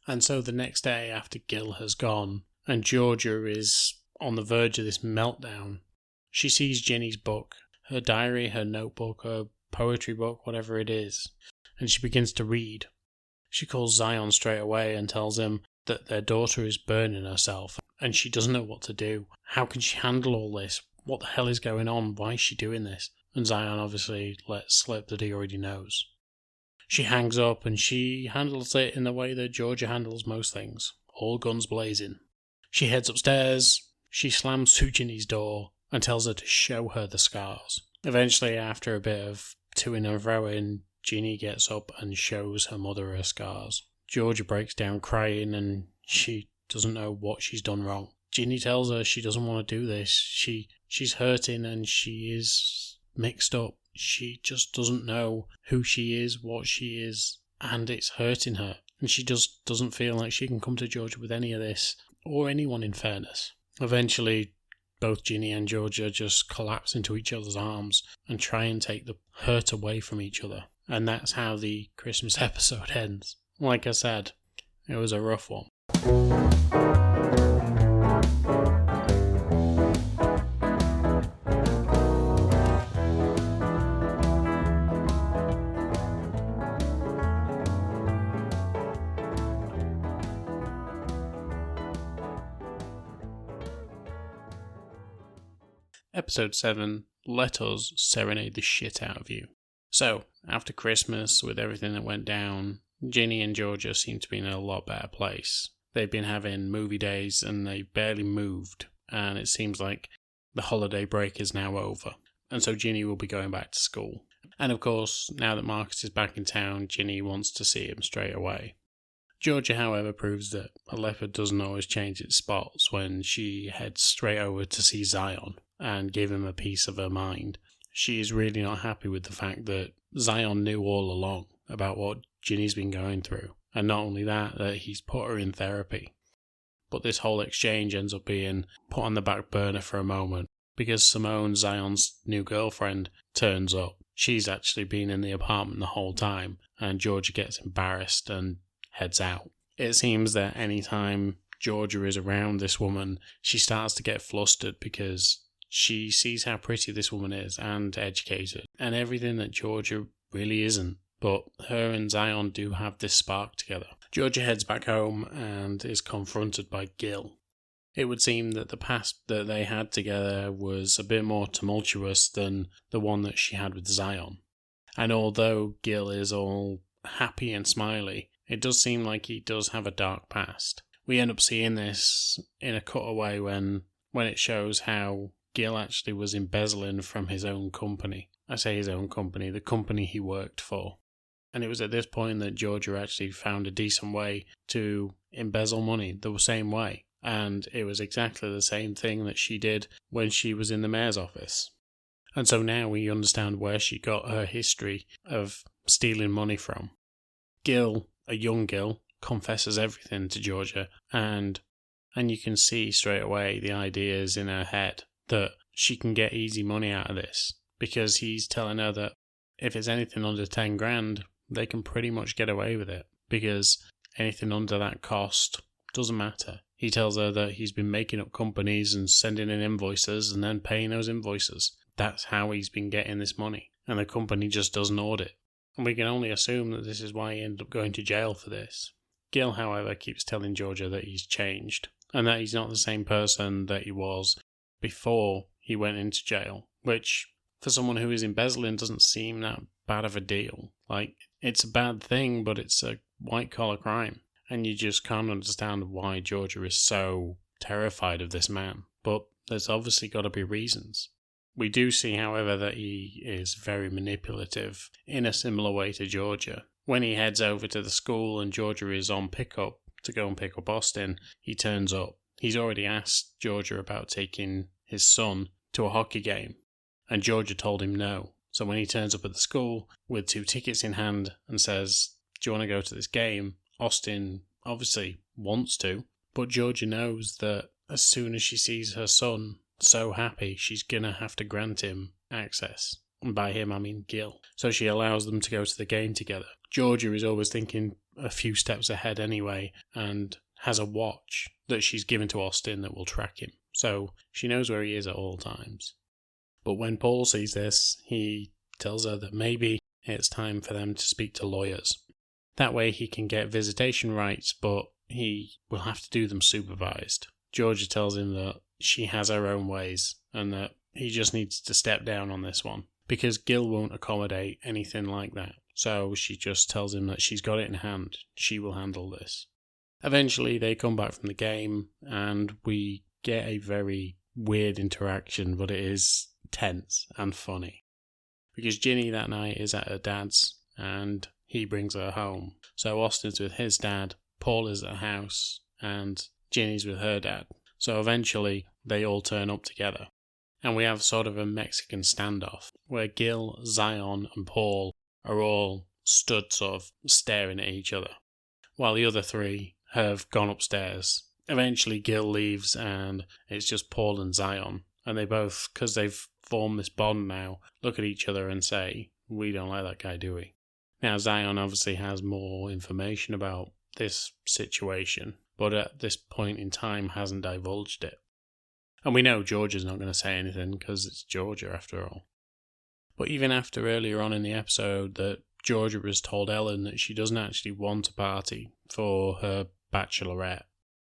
And so the next day after Gil has gone, and Georgia is on the verge of this meltdown, she sees Ginny's book, her diary, her notebook, her poetry book, whatever it is, and she begins to read. She calls Zion straight away and tells him that their daughter is burning herself and she doesn't know what to do. How can she handle all this? What the hell is going on? Why is she doing this? And Zion obviously lets slip that he already knows. She hangs up and she handles it in the way that Georgia handles most things, all guns blazing. She heads upstairs, she slams through Ginny's door and tells her to show her the scars. Eventually, after a bit of to-ing and fro-ing, Ginny gets up and shows her mother her scars. Georgia breaks down crying and she doesn't know what she's done wrong. Ginny tells her she doesn't want to do this. She's hurting and she is mixed up. She just doesn't know who she is, what she is, and it's hurting her. And she just doesn't feel like she can come to Georgia with any of this, or anyone in fairness. Eventually, both Ginny and Georgia just collapse into each other's arms and try and take the hurt away from each other. And that's how the Christmas episode ends. Like I said, it was a rough one. Episode 7, Let Us Serenade the Shit Out of You. So, after Christmas, with everything that went down, Ginny and Georgia seem to be in a lot better place. They've been having movie days and they barely moved, and it seems like the holiday break is now over. And so Ginny will be going back to school. And of course, now that Marcus is back in town, Ginny wants to see him straight away. Georgia, however, proves that a leopard doesn't always change its spots when she heads straight over to see Zion and give him a piece of her mind. She is really not happy with the fact that Zion knew all along about what Ginny's been going through. And not only that he's put her in therapy. But this whole exchange ends up being put on the back burner for a moment because Simone, Zion's new girlfriend, turns up. She's actually been in the apartment the whole time, and Georgia gets embarrassed and heads out. It seems that anytime Georgia is around this woman, she starts to get flustered because she sees how pretty this woman is and educated and everything that Georgia really isn't. But her and Zion do have this spark together. Georgia heads back home and is confronted by Gil. It would seem that the past that they had together was a bit more tumultuous than the one that she had with Zion. And although Gil is all happy and smiley, it does seem like he does have a dark past. We end up seeing this in a cutaway when it shows how Gil actually was embezzling from his own company. I say his own company, the company he worked for. And it was at this point that Georgia actually found a decent way to embezzle money the same way. And it was exactly the same thing that she did when she was in the mayor's office. And so now we understand where she got her history of stealing money from. Gil a young Gil confesses everything to Georgia, and you can see straight away the ideas in her head that she can get easy money out of this, because he's telling her that if it's anything under 10 grand, they can pretty much get away with it, because anything under that cost doesn't matter. He tells her that he's been making up companies and sending in invoices and then paying those invoices. That's how he's been getting this money, and the company just doesn't audit. And we can only assume that this is why he ended up going to jail for this. Gil, however, keeps telling Georgia that he's changed, and that he's not the same person that he was before he went into jail, which, for someone who is embezzling, doesn't seem that bad of a deal. Like, it's a bad thing, but it's a white-collar crime, and you just can't understand why Georgia is so terrified of this man. But there's obviously got to be reasons. We do see, however, that he is very manipulative in a similar way to Georgia. When he heads over to the school and Georgia is on pickup to go and pick up Austin, he turns up. He's already asked Georgia about taking his son to a hockey game, and Georgia told him no. So when he turns up at the school with 2 tickets in hand and says, "Do you want to go to this game?" Austin obviously wants to, but Georgia knows that as soon as she sees her son so happy, she's going to have to grant him access. And by him, I mean Gil. So she allows them to go to the game together. Georgia is always thinking a few steps ahead anyway, and has a watch that she's given to Austin that will track him. So she knows where he is at all times. But when Paul sees this, he tells her that maybe it's time for them to speak to lawyers. That way he can get visitation rights, but he will have to do them supervised. Georgia tells him that she has her own ways, and that he just needs to step down on this one, because Gil won't accommodate anything like that. So she just tells him that she's got it in hand. She will handle this. Eventually they come back from the game, and we get a very weird interaction, but it is tense and funny. Because Ginny that night is at her dad's, and he brings her home. So Austin's with his dad, Paul is at the house, and Ginny's with her dad. So eventually they all turn up together. And we have sort of a Mexican standoff, where Gil, Zion and Paul are all stood sort of staring at each other, while the other 3 have gone upstairs. Eventually Gil leaves, and it's just Paul and Zion, and they both, because they've formed this bond now, look at each other and say, "We don't like that guy, do we?" Now Zion obviously has more information about this situation, but at this point in time hasn't divulged it. And we know Georgia's not going to say anything, because it's Georgia after all. But even after earlier on in the episode that Georgia has told Ellen that she doesn't actually want a party for her bachelorette,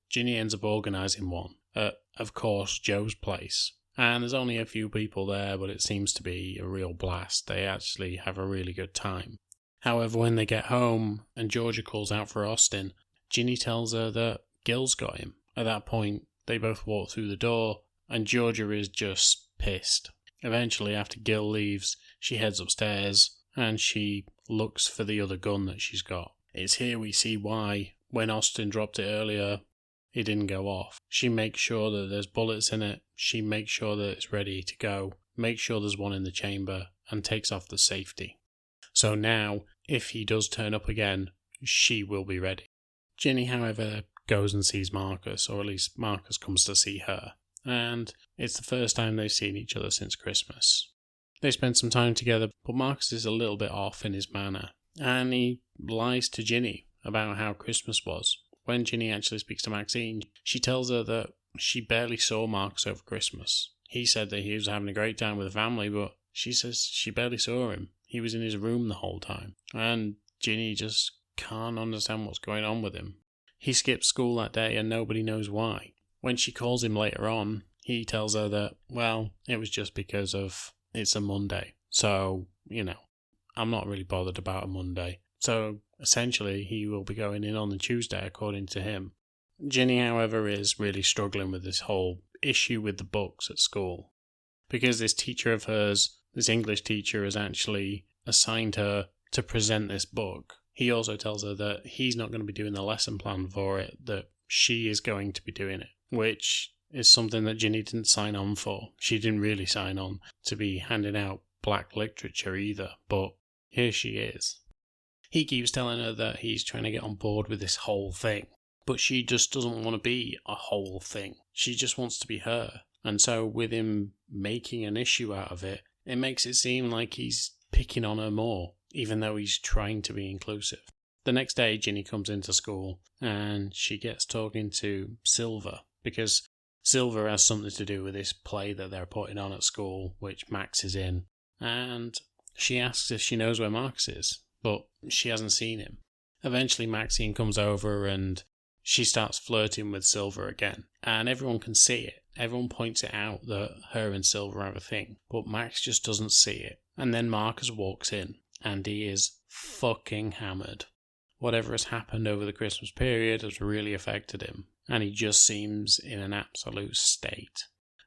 Ginny ends up organising one at, of course, Joe's place. And there's only a few people there, but it seems to be a real blast. They actually have a really good time. However, when they get home and Georgia calls out for Austin, Ginny tells her that Gil's got him. At that point, they both walk through the door, and Georgia is just pissed. Eventually, after Gil leaves, she heads upstairs, and she looks for the other gun that she's got. It's here we see why, when Austin dropped it earlier, it didn't go off. She makes sure that there's bullets in it, she makes sure that it's ready to go, makes sure there's one in the chamber, and takes off the safety. So now, if he does turn up again, she will be ready. Ginny, however, goes and sees Marcus, or at least Marcus comes to see her, and it's the first time they've seen each other since Christmas. They spend some time together, but Marcus is a little bit off in his manner, and he lies to Ginny about how Christmas was. When Ginny actually speaks to Maxine, she tells her that she barely saw Marcus over Christmas. He said that he was having a great time with the family, but she says she barely saw him. He was in his room the whole time, and Ginny just can't understand what's going on with him. He skipped school that day and nobody knows why. When she calls him later on, he tells her that, well, it was just because of it's a Monday. So, I'm not really bothered about a Monday. So, essentially, he will be going in on the Tuesday, according to him. Ginny, however, is really struggling with this whole issue with the books at school. Because this teacher of hers, this English teacher, has actually assigned her to present this book. He also tells her that he's not going to be doing the lesson plan for it, that she is going to be doing it, which is something that Ginny didn't sign on for. She didn't really sign on to be handing out black literature either, but here she is. He keeps telling her that he's trying to get on board with this whole thing, but she just doesn't want to be a whole thing. She just wants to be her. And so with him making an issue out of it, it makes it seem like he's picking on her more, even though he's trying to be inclusive. The next day, Ginny comes into school and she gets talking to Silver, because Silver has something to do with this play that they're putting on at school, which Max is in. And she asks if she knows where Marcus is, but she hasn't seen him. Eventually, Maxine comes over and she starts flirting with Silver again. And everyone can see it. Everyone points it out that her and Silver have a thing, but Max just doesn't see it. And then Marcus walks in, and he is fucking hammered. Whatever has happened over the Christmas period has really affected him, and he just seems in an absolute state.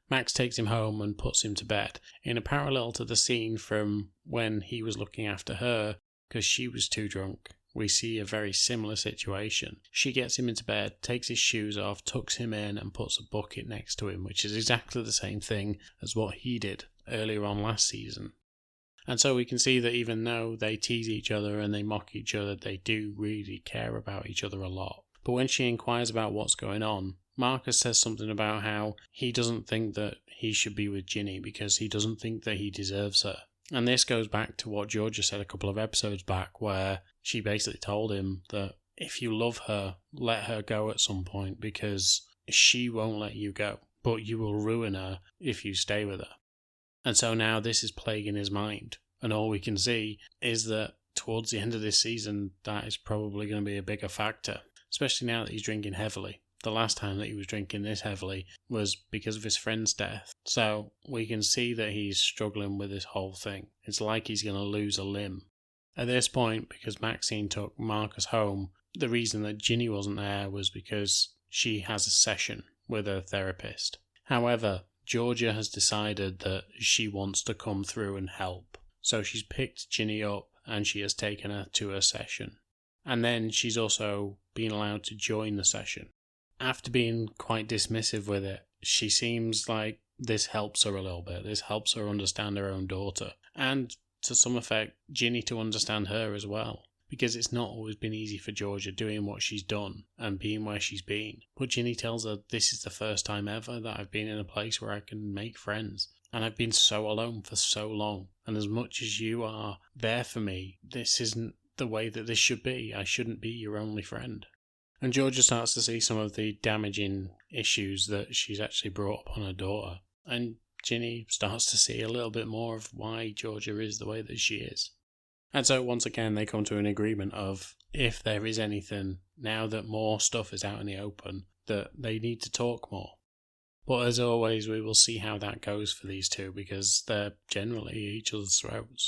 Max takes him home and puts him to bed, in a parallel to the scene from when he was looking after her because she was too drunk. We see a very similar situation. She gets him into bed, takes his shoes off, tucks him in and puts a bucket next to him, which is exactly the same thing as what he did earlier on last season. And so we can see that even though they tease each other and they mock each other, they do really care about each other a lot. But when she inquires about what's going on, Marcus says something about how he doesn't think that he should be with Ginny because he doesn't think that he deserves her. And this goes back to what Georgia said a couple of episodes back, where she basically told him that if you love her, let her go at some point because she won't let you go, but you will ruin her if you stay with her. And so now this is plaguing his mind. And all we can see is that towards the end of this season, that is probably going to be a bigger factor, especially now that he's drinking heavily. The last time that he was drinking this heavily was because of his friend's death. So we can see that he's struggling with this whole thing. It's like he's going to lose a limb. At this point, because Maxine took Marcus home, the reason that Ginny wasn't there was because she has a session with her therapist. However, Georgia has decided that she wants to come through and help. So she's picked Ginny up and she has taken her to her session. And then she's also been allowed to join the session. After being quite dismissive with it, she seems like this helps her a little bit. This helps her understand her own daughter. And to some effect, Ginny to understand her as well. Because it's not always been easy for Georgia doing what she's done and being where she's been. But Ginny tells her, this is the first time ever that I've been in a place where I can make friends. And I've been so alone for so long. And as much as you are there for me, this isn't the way that this should be. I shouldn't be your only friend. And Georgia starts to see some of the damaging issues that she's actually brought upon her daughter. And Ginny starts to see a little bit more of why Georgia is the way that she is. And so once again they come to an agreement of, if there is anything, now that more stuff is out in the open, that they need to talk more. But as always, we will see how that goes for these two, because they're generally at each other's throats.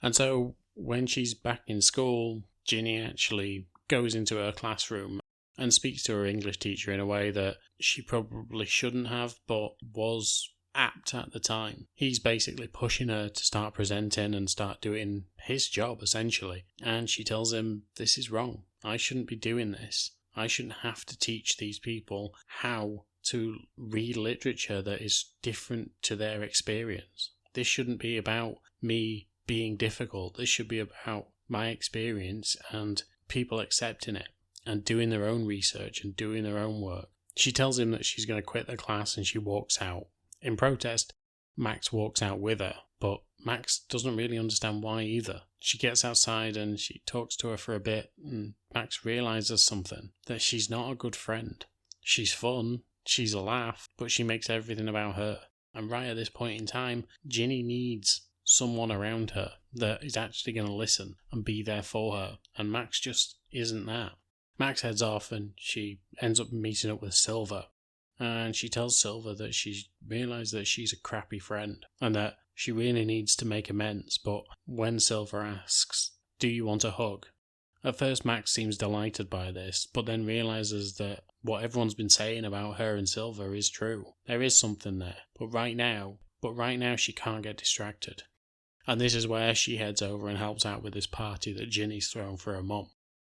And so when she's back in school, Ginny actually goes into her classroom and speaks to her English teacher in a way that she probably shouldn't have, but was apt at the time. He's basically pushing her to start presenting and start doing his job, essentially. And she tells him, this is wrong. I shouldn't be doing this. I shouldn't have to teach these people how to read literature that is different to their experience. This shouldn't be about me being difficult. This should be about my experience and people accepting it and doing their own research and doing their own work. She tells him that she's going to quit the class and she walks out. In protest, Max walks out with her, but Max doesn't really understand why either. She gets outside and she talks to her for a bit, and Max realises something, that she's not a good friend. She's fun, she's a laugh, but she makes everything about her. And right at this point in time, Ginny needs someone around her that is actually going to listen and be there for her, and Max just isn't that. Max heads off and she ends up meeting up with Silver, and she tells Silver that she's realised that she's a crappy friend and that she really needs to make amends. But when Silver asks, do you want a hug? At first Max seems delighted by this, but then realises that what everyone's been saying about her and Silver is true. There is something there, but right now she can't get distracted. And this is where she heads over and helps out with this party that Ginny's thrown for her mum.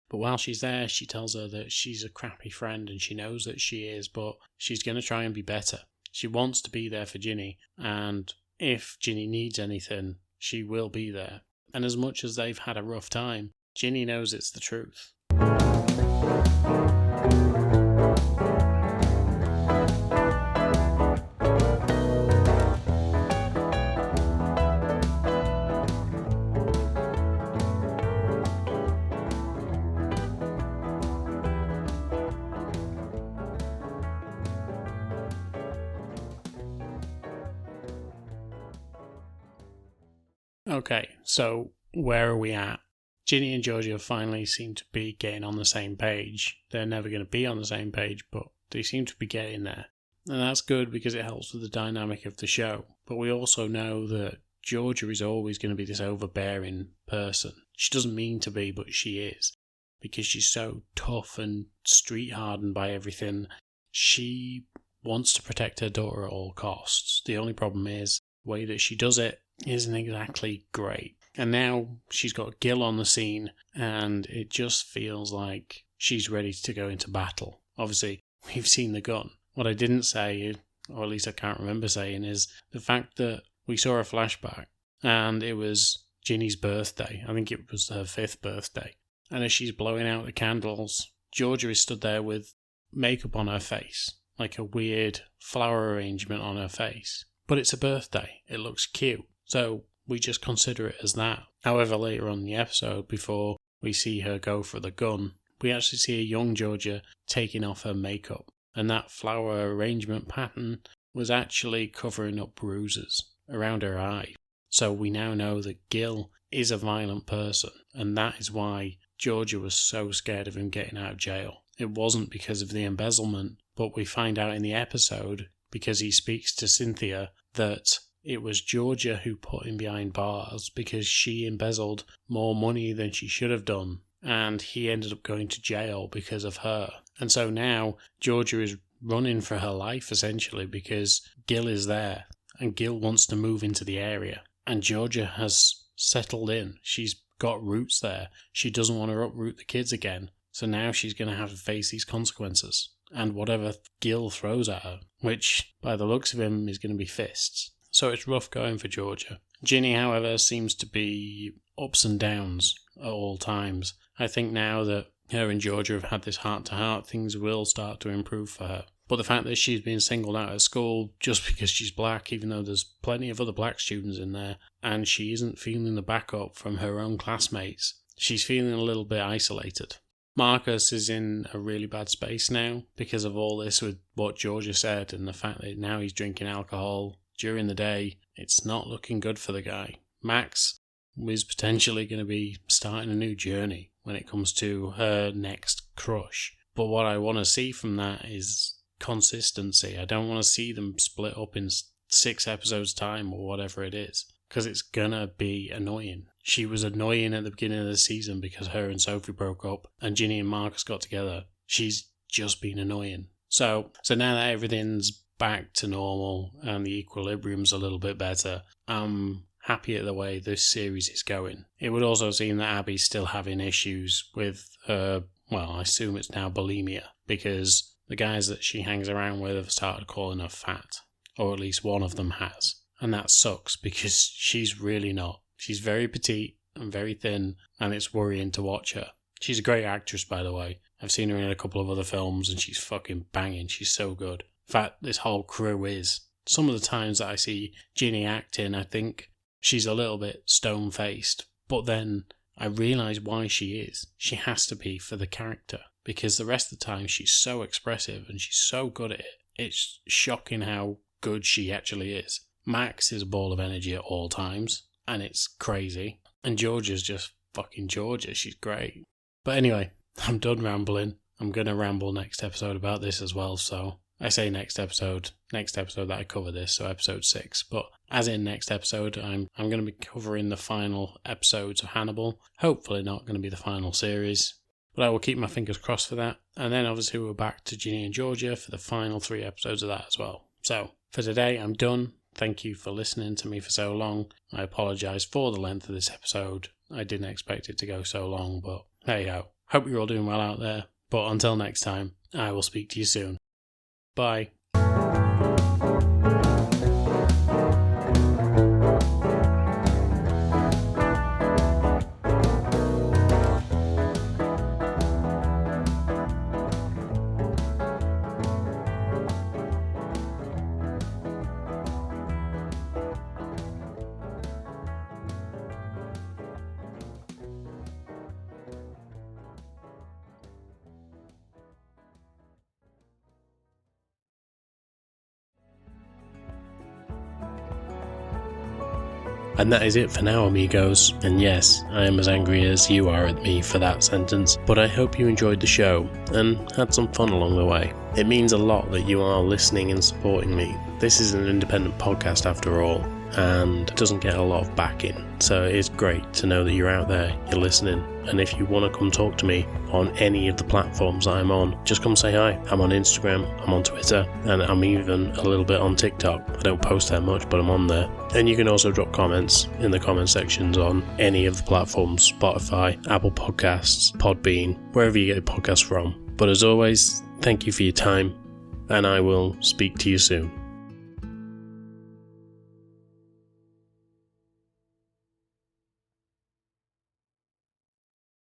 But while she's there, she tells her that she's a crappy friend, and she knows that she is, but she's going to try and be better. She wants to be there for Ginny, and if Ginny needs anything, she will be there. And as much as they've had a rough time, Ginny knows it's the truth. Okay, so where are we at? Ginny and Georgia finally seem to be getting on the same page. They're never going to be on the same page, but they seem to be getting there. And that's good because it helps with the dynamic of the show. But we also know that Georgia is always going to be this overbearing person. She doesn't mean to be, but she is. Because she's so tough and street hardened by everything. She wants to protect her daughter at all costs. The only problem is the way that she does it isn't exactly great. And now she's got Gil on the scene, and it just feels like she's ready to go into battle. Obviously, we've seen the gun. What I didn't say, or at least I can't remember saying, is the fact that we saw a flashback, and it was Ginny's birthday. I think it was her 5th birthday. And as she's blowing out the candles, Georgia is stood there with makeup on her face, like a weird flower arrangement on her face. But it's a birthday. It looks cute. So we just consider it as that. However, later on in the episode, before we see her go for the gun, we actually see a young Georgia taking off her makeup. And that flower arrangement pattern was actually covering up bruises around her eye. So we now know that Gil is a violent person. And that is why Georgia was so scared of him getting out of jail. It wasn't because of the embezzlement, but we find out in the episode, because he speaks to Cynthia, that it was Georgia who put him behind bars because she embezzled more money than she should have done, and he ended up going to jail because of her. And so now Georgia is running for her life, essentially, because Gil is there, and Gil wants to move into the area. And Georgia has settled in. She's got roots there. She doesn't want to uproot the kids again, so now she's going to have to face these consequences. And whatever Gil throws at her, which, by the looks of him, is going to be fists. So it's rough going for Georgia. Ginny, however, seems to be ups and downs at all times. I think now that her and Georgia have had this heart-to-heart, things will start to improve for her. But the fact that she's been singled out at school just because she's black, even though there's plenty of other black students in there, and she isn't feeling the backup from her own classmates, she's feeling a little bit isolated. Marcus is in a really bad space now because of all this with what Georgia said and the fact that now he's drinking alcohol during the day. It's not looking good for the guy. Max is potentially going to be starting a new journey when it comes to her next crush. But what I want to see from that is consistency. I don't want to see them split up in 6 episodes time or whatever it is, because it's gonna be annoying. She was annoying at the beginning of the season because her and Sophie broke up and Ginny and Marcus got together. She's just been annoying. So now that everything's back to normal and the equilibrium's a little bit better, I'm happy at the way this series is going. It would also seem that Abby's still having issues with her, well, I assume it's now bulimia, because the guys that she hangs around with have started calling her fat, or at least one of them has. And that sucks because she's really not. She's very petite and very thin, and it's worrying to watch her. She's a great actress, by the way. I've seen her in a couple of other films and she's fucking banging. She's so good. In fact, this whole crew is. Some of the times that I see Ginny acting, I think she's a little bit stone-faced. But then I realise why she is. She has to be for the character. Because the rest of the time she's so expressive and she's so good at it. It's shocking how good she actually is. Max is a ball of energy at all times, and it's crazy. And Georgia's just fucking Georgia. She's great. But anyway, I'm done rambling. I'm going to ramble next episode about this as well, so I say next episode that I cover this, so episode 6. But as in next episode, I'm going to be covering the final episodes of Hannibal. Hopefully not going to be the final series, but I will keep my fingers crossed for that. And then obviously we're back to Ginny and Georgia for the final 3 episodes of that as well. So for today, I'm done. Thank you for listening to me for so long. I apologise for the length of this episode. I didn't expect it to go so long, but hey ho. Hope you're all doing well out there. But until next time, I will speak to you soon. Bye. And that is it for now, amigos. And yes, I am as angry as you are at me for that sentence, but I hope you enjoyed the show and had some fun along the way. It means a lot that you are listening and supporting me. This is an independent podcast after all, and doesn't get a lot of backing, so it's great to know that you're out there, you're listening. And if you want to come talk to me on any of the platforms I'm on, just come say hi. I'm on Instagram, I'm on Twitter, and I'm even a little bit on TikTok. I don't post that much, but I'm on there. And you can also drop comments in the comment sections on any of the platforms: Spotify, Apple Podcasts, Podbean, wherever you get your podcasts from. But as always, thank you for your time, and I will speak to you soon.